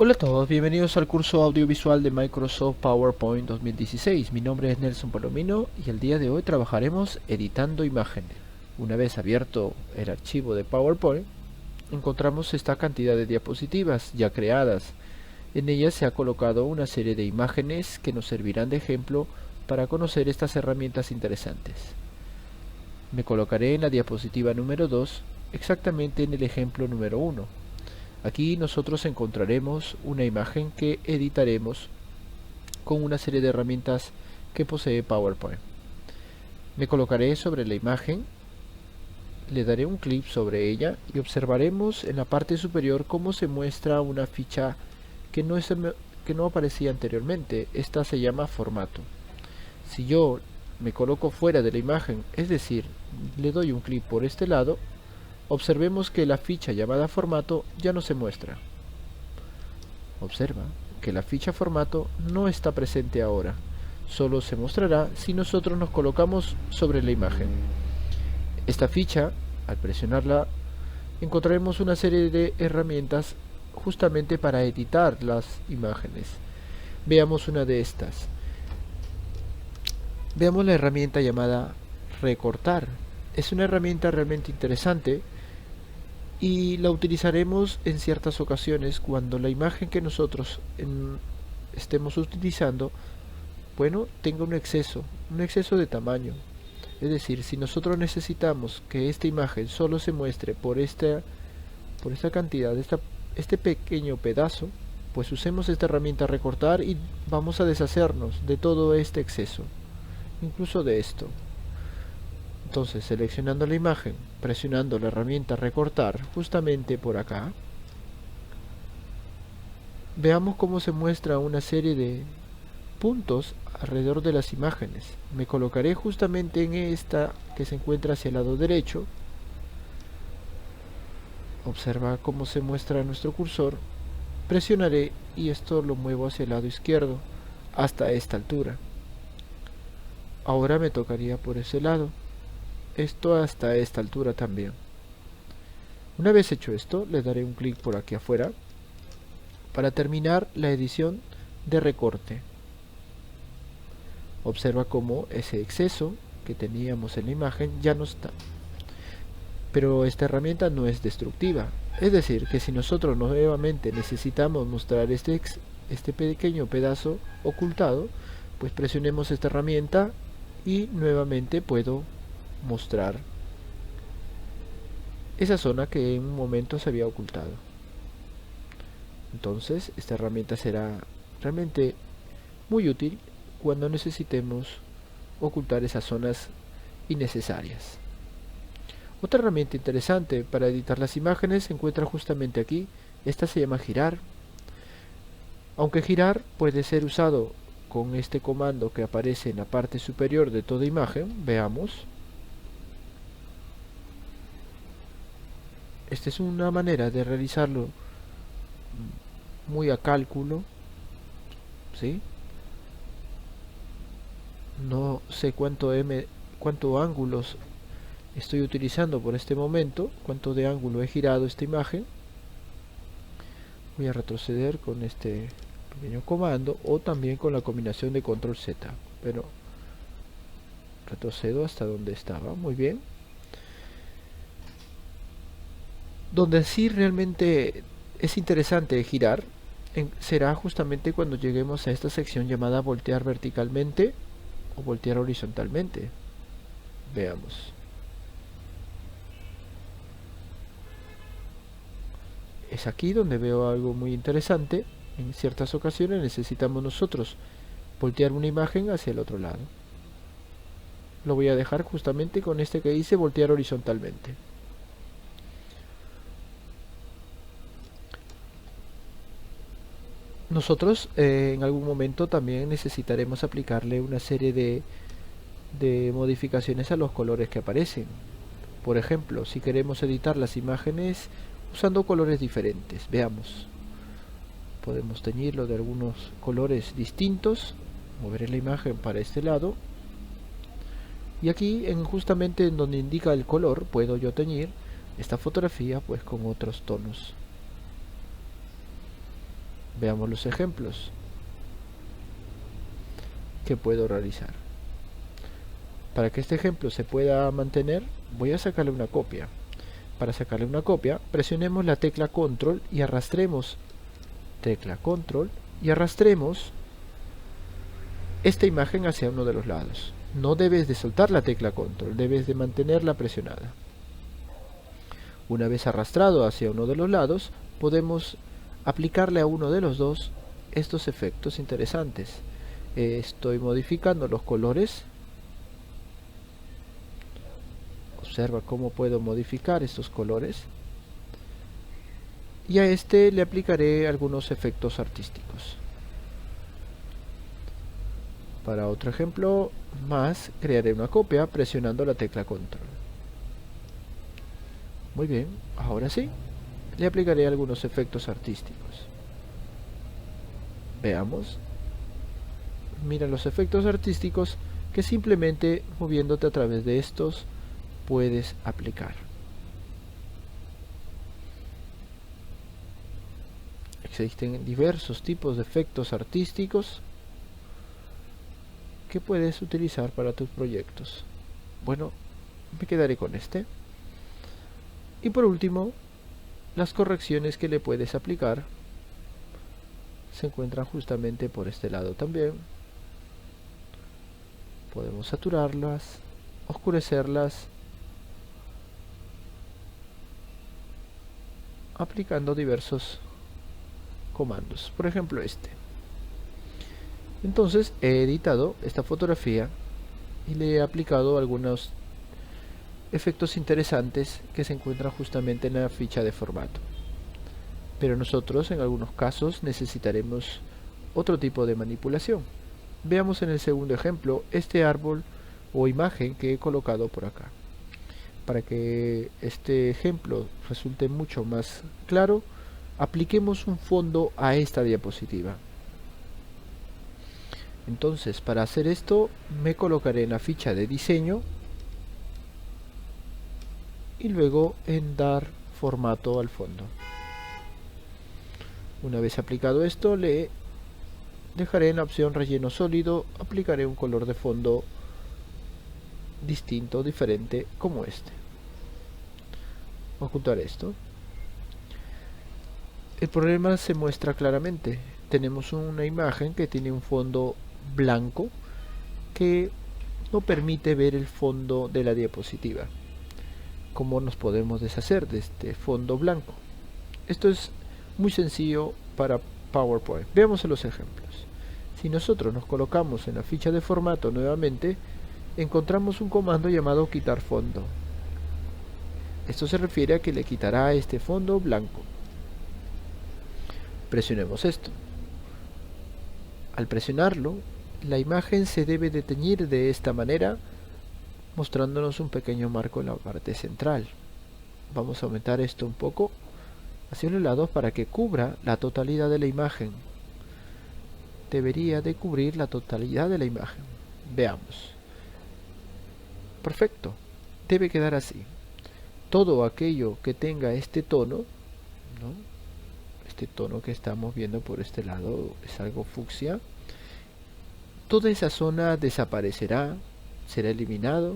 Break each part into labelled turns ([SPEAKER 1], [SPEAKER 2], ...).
[SPEAKER 1] Hola a todos, bienvenidos al curso audiovisual de Microsoft PowerPoint 2016. Mi nombre es Nelson Palomino y el día de hoy trabajaremos editando imágenes. Una vez abierto el archivo de PowerPoint, encontramos esta cantidad de diapositivas ya creadas. En ellas se ha colocado una serie de imágenes que nos servirán de ejemplo para conocer estas herramientas interesantes. Me colocaré en la diapositiva número 2, exactamente en el ejemplo número 1. Aquí nosotros encontraremos una imagen que editaremos con una serie de herramientas que posee PowerPoint. Me colocaré sobre la imagen, le daré un clic sobre ella y observaremos en la parte superior cómo se muestra una ficha que no aparecía anteriormente. Esta se llama formato. Si yo me coloco fuera de la imagen, es decir, le doy un clic por este lado, observemos que la ficha llamada formato ya no se muestra. Observa que la ficha formato no está presente ahora, solo se mostrará si nosotros nos colocamos sobre la imagen. Esta ficha, al presionarla, encontraremos una serie de herramientas justamente para editar las imágenes. Veamos una de estas. Veamos la herramienta llamada recortar. Es una herramienta realmente interesante y la utilizaremos en ciertas ocasiones cuando la imagen que nosotros estemos utilizando, bueno, tenga un exceso de tamaño. Es decir, si nosotros necesitamos que esta imagen solo se muestre por esta cantidad, este pequeño pedazo, pues usemos esta herramienta recortar y vamos a deshacernos de todo este exceso, incluso de esto. Entonces, seleccionando la imagen, presionando la herramienta recortar justamente por acá, veamos cómo se muestra una serie de puntos alrededor de las imágenes. Me colocaré justamente en esta que se encuentra hacia el lado derecho. Observa cómo se muestra nuestro cursor. Presionaré y esto lo muevo hacia el lado izquierdo hasta esta altura. Ahora me tocaría por ese lado. Esto hasta esta altura también. Una vez hecho esto, le daré un clic por aquí afuera para terminar la edición de recorte. Observa cómo ese exceso que teníamos en la imagen ya no está. Pero esta herramienta no es destructiva. Es decir, que si nosotros nuevamente necesitamos mostrar este pequeño pedazo ocultado, pues presionemos esta herramienta y nuevamente puedo mostrar esa zona que en un momento se había ocultado. Entonces, esta herramienta será realmente muy útil cuando necesitemos ocultar esas zonas innecesarias. Otra herramienta interesante para editar las imágenes se encuentra justamente aquí. Esta se llama girar. Aunque girar puede ser usado con este comando que aparece en la parte superior de toda imagen, veamos. Esta es una manera de realizarlo muy a cálculo, ¿sí? No sé cuánto ángulos estoy utilizando por este momento, cuánto de ángulo he girado esta imagen. Voy a retroceder con este pequeño comando o también con la combinación de control Z, pero retrocedo hasta donde estaba. Muy bien. Donde sí realmente es interesante girar será justamente cuando lleguemos a esta sección llamada voltear verticalmente o voltear horizontalmente. Veamos. Es aquí donde veo algo muy interesante. En ciertas ocasiones necesitamos nosotros voltear una imagen hacia el otro lado. Lo voy a dejar justamente con este que dice voltear horizontalmente. Nosotros en algún momento también necesitaremos aplicarle una serie de modificaciones a los colores que aparecen. Por ejemplo, si queremos editar las imágenes usando colores diferentes, veamos. Podemos teñirlo de algunos colores distintos. Moveré la imagen para este lado. Y aquí, justamente en donde indica el color, puedo yo teñir esta fotografía pues con otros tonos. Veamos los ejemplos que puedo realizar. Para que este ejemplo se pueda mantener, voy a sacarle una copia. Para sacarle una copia, presionemos la tecla control y arrastremos esta imagen hacia uno de los lados. No debes de soltar la tecla control, debes de mantenerla presionada. Una vez arrastrado hacia uno de los lados, podemos aplicarle a uno de los dos estos efectos interesantes. Estoy modificando los colores. Observa cómo puedo modificar estos colores. Y a este le aplicaré algunos efectos artísticos. Para otro ejemplo más, crearé una copia presionando la tecla control. Muy bien, ahora sí, le aplicaré algunos efectos artísticos. Veamos. Mira los efectos artísticos que simplemente moviéndote a través de estos puedes aplicar. Existen diversos tipos de efectos artísticos que puedes utilizar para tus proyectos. Bueno, me quedaré con este. Y por último, las correcciones que le puedes aplicar se encuentran justamente por este lado también. Podemos saturarlas, oscurecerlas, aplicando diversos comandos. Por ejemplo este. Entonces he editado esta fotografía y le he aplicado algunos efectos interesantes que se encuentran justamente en la ficha de formato. Pero nosotros en algunos casos necesitaremos otro tipo de manipulación. Veamos en el segundo ejemplo este árbol o imagen que he colocado por acá. Para que este ejemplo resulte mucho más claro, apliquemos un fondo a esta diapositiva. Entonces, para hacer esto, me colocaré en la ficha de diseño y luego en dar formato al fondo. Una vez aplicado esto, le dejaré en la opción relleno sólido, aplicaré un color de fondo distinto, diferente, como este. Voy a ocultar esto. El problema se muestra claramente. Tenemos una imagen que tiene un fondo blanco que no permite ver el fondo de la diapositiva. ¿Cómo nos podemos deshacer de este fondo blanco? Esto es muy sencillo para PowerPoint. Veamos los ejemplos. Si nosotros nos colocamos en la ficha de formato nuevamente, encontramos un comando llamado quitar fondo. Esto se refiere a que le quitará este fondo blanco. Presionemos esto. Al presionarlo, la imagen se debe de teñir de esta manera, mostrándonos un pequeño marco en la parte central. Vamos a aumentar esto un poco hacia los lados para que cubra la totalidad de la imagen. Debería de cubrir la totalidad de la imagen. Veamos. Perfecto. Debe quedar así. Todo aquello que tenga este tono, ¿no? Este tono que estamos viendo por este lado es algo fucsia. Toda esa zona desaparecerá, será eliminado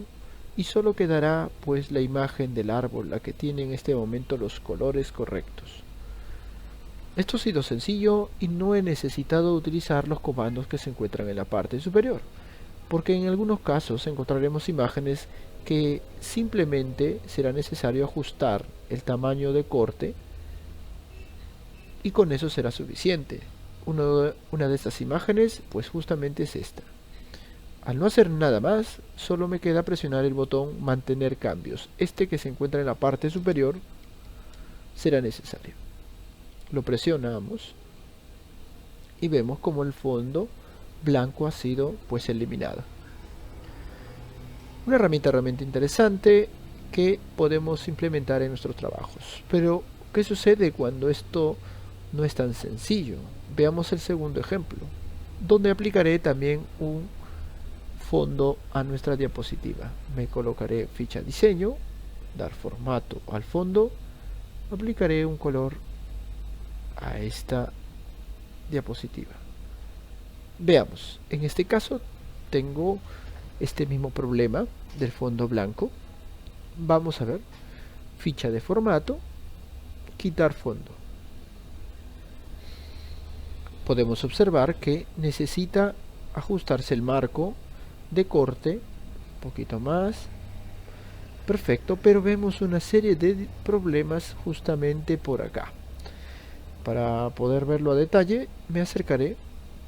[SPEAKER 1] y solo quedará pues la imagen del árbol, la que tiene en este momento los colores correctos. Esto ha sido sencillo y no he necesitado utilizar los comandos que se encuentran en la parte superior, porque en algunos casos encontraremos imágenes que simplemente será necesario ajustar el tamaño de corte y con eso será suficiente. Una de estas imágenes pues justamente es esta. Al no hacer nada más, solo me queda presionar el botón mantener cambios. Este que se encuentra en la parte superior será necesario. Lo presionamos y vemos como el fondo blanco ha sido pues eliminado. Una herramienta realmente interesante que podemos implementar en nuestros trabajos. Pero, ¿qué sucede cuando esto no es tan sencillo? Veamos el segundo ejemplo, donde aplicaré también un fondo a nuestra diapositiva. Me colocaré ficha diseño, dar formato al fondo, aplicaré un color a esta diapositiva. Veamos, en este caso tengo este mismo problema del fondo blanco. Vamos a ver, ficha de formato, quitar fondo. Podemos observar que necesita ajustarse el marco de corte, un poquito más. Perfecto, pero vemos una serie de problemas justamente por acá. Para poder verlo a detalle, me acercaré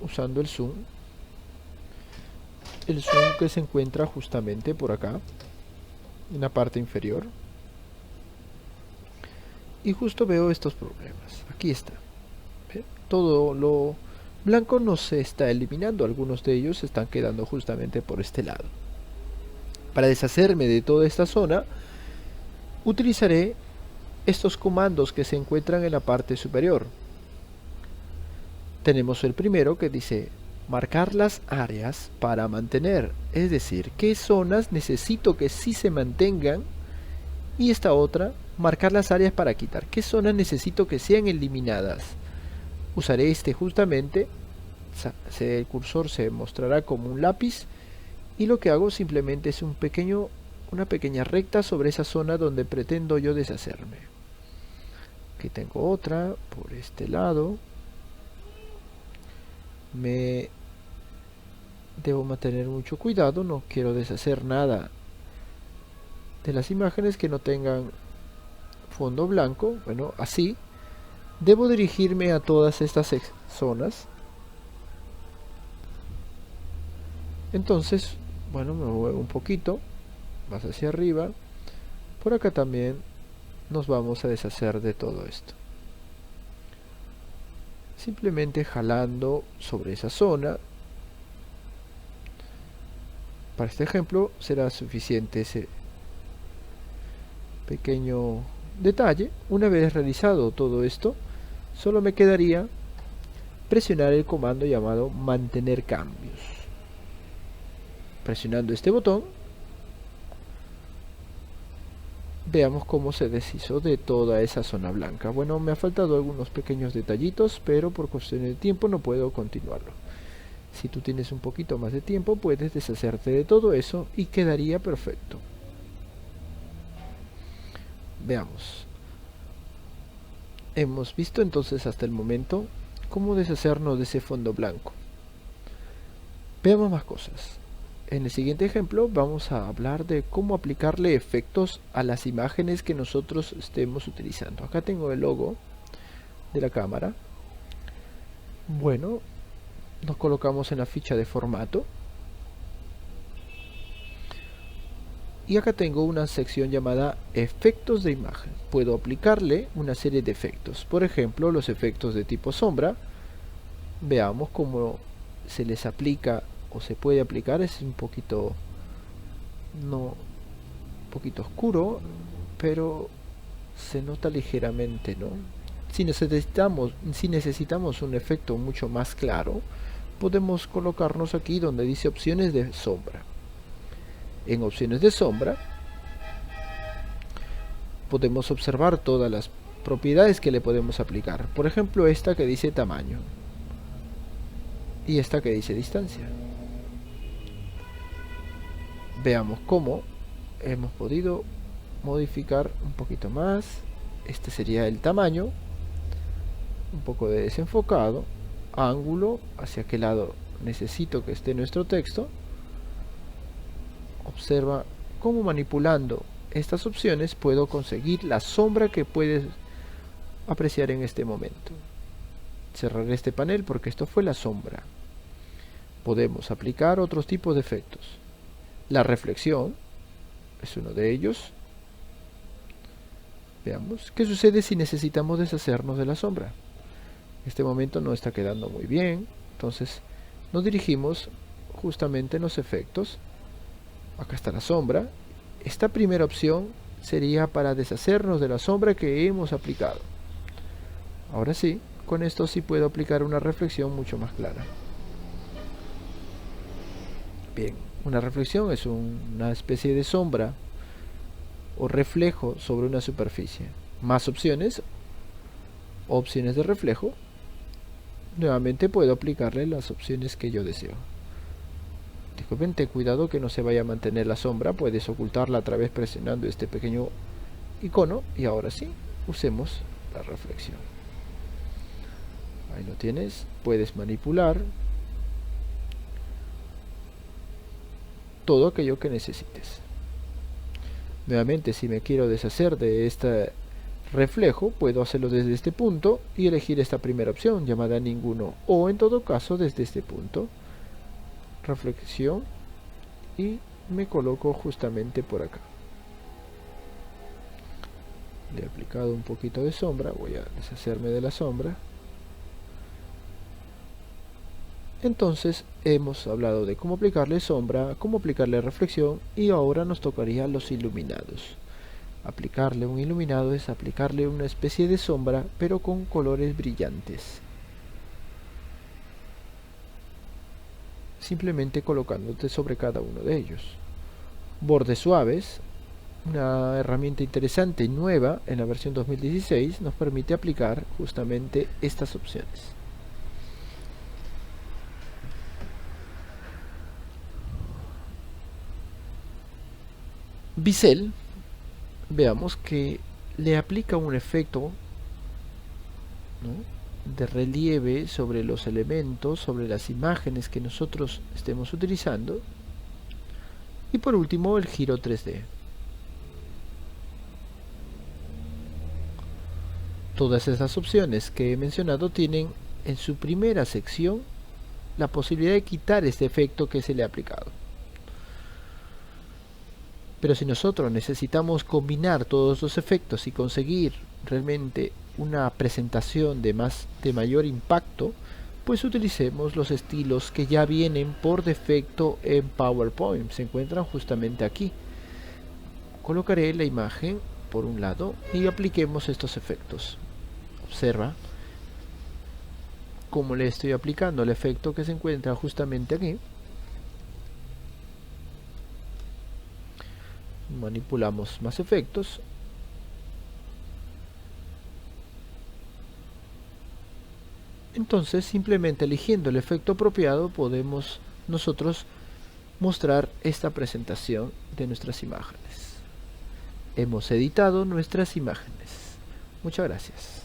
[SPEAKER 1] usando el zoom. El zoom que se encuentra justamente por acá, en la parte inferior. Y justo veo estos problemas. Aquí está. ¿Ve? Todo lo blanco no se está eliminando. Algunos de ellos se están quedando justamente por este lado. Para deshacerme de toda esta zona, utilizaré estos comandos que se encuentran en la parte superior. Tenemos el primero que dice marcar las áreas para mantener, es decir, qué zonas necesito que sí se mantengan, y esta otra, marcar las áreas para quitar, qué zonas necesito que sean eliminadas. Usaré este justamente, el cursor se mostrará como un lápiz, y lo que hago simplemente es una pequeña recta sobre esa zona donde pretendo yo deshacerme. Aquí tengo otra por este lado. Debo mantener mucho cuidado, no quiero deshacer nada de las imágenes que no tengan fondo blanco. Bueno, así debo dirigirme a todas estas zonas. Entonces, bueno, me muevo un poquito más hacia arriba. Por acá también nos vamos a deshacer de todo esto. Simplemente jalando sobre esa zona. Para este ejemplo será suficiente ese pequeño detalle. Una vez realizado todo esto, solo me quedaría presionar el comando llamado mantener cambios. Presionando este botón, veamos cómo se deshizo de toda esa zona blanca. Bueno, me ha faltado algunos pequeños detallitos, pero por cuestiones de tiempo no puedo continuarlo. Si tú tienes un poquito más de tiempo, puedes deshacerte de todo eso y quedaría perfecto. Veamos. Hemos visto entonces hasta el momento cómo deshacernos de ese fondo blanco. Veamos más cosas. En el siguiente ejemplo vamos a hablar de cómo aplicarle efectos a las imágenes que nosotros estemos utilizando. Acá tengo el logo de la cámara. Bueno, nos colocamos en la ficha de formato. Y acá tengo una sección llamada efectos de imagen. Puedo aplicarle una serie de efectos. Por ejemplo, los efectos de tipo sombra. Veamos cómo se les aplica o se puede aplicar. Es un poquito oscuro, pero se nota ligeramente, ¿no? Si necesitamos un efecto mucho más claro, podemos colocarnos aquí donde dice opciones de sombra. En opciones de sombra podemos observar todas las propiedades que le podemos aplicar. Por ejemplo, esta que dice tamaño y esta que dice distancia. Veamos cómo hemos podido modificar un poquito más. Este sería el tamaño, un poco de desenfocado, ángulo, hacia qué lado necesito que esté nuestro texto. Observa cómo manipulando estas opciones puedo conseguir la sombra que puedes apreciar en este momento. Cerraré este panel porque esto fue la sombra. Podemos aplicar otros tipos de efectos. La reflexión es uno de ellos. Veamos qué sucede si necesitamos deshacernos de la sombra. En este momento no está quedando muy bien, entonces nos dirigimos justamente en los efectos. Acá está la sombra. Esta primera opción sería para deshacernos de la sombra que hemos aplicado. Ahora sí, con esto sí puedo aplicar una reflexión mucho más clara. Bien, una reflexión es una especie de sombra o reflejo sobre una superficie. Más opciones de reflejo. nuevamente puedo aplicarle las opciones que yo deseo. Disculpen, ten cuidado que no se vaya a mantener la sombra, puedes ocultarla a través presionando este pequeño icono, y ahora sí, usemos la reflexión. Ahí lo tienes, puedes manipular todo aquello que necesites. Nuevamente, si me quiero deshacer de este reflejo, puedo hacerlo desde este punto y elegir esta primera opción llamada ninguno, o en todo caso desde este punto, reflexión, y me coloco justamente por acá. Le he aplicado un poquito de sombra, voy a deshacerme de la sombra. Entonces hemos hablado de cómo aplicarle sombra, cómo aplicarle reflexión, y ahora nos tocaría los iluminados. Aplicarle un iluminado es aplicarle una especie de sombra, pero con colores brillantes. Simplemente colocándote sobre cada uno de ellos. Bordes suaves, una herramienta interesante y nueva en la versión 2016, nos permite aplicar justamente estas opciones. Bisel, veamos que le aplica un efecto, ¿no?, de relieve sobre los elementos, sobre las imágenes que nosotros estemos utilizando. Y por último, el giro 3D. Todas estas opciones que he mencionado tienen en su primera sección la posibilidad de quitar este efecto que se le ha aplicado. Pero si nosotros necesitamos combinar todos los efectos y conseguir realmente una presentación de mayor impacto, pues utilicemos los estilos que ya vienen por defecto en PowerPoint. Se encuentran justamente aquí. Colocaré la imagen por un lado y apliquemos estos efectos. Observa cómo le estoy aplicando el efecto que se encuentra justamente aquí. Manipulamos más efectos. Entonces, simplemente eligiendo el efecto apropiado, podemos nosotros mostrar esta presentación de nuestras imágenes. Hemos editado nuestras imágenes. Muchas gracias.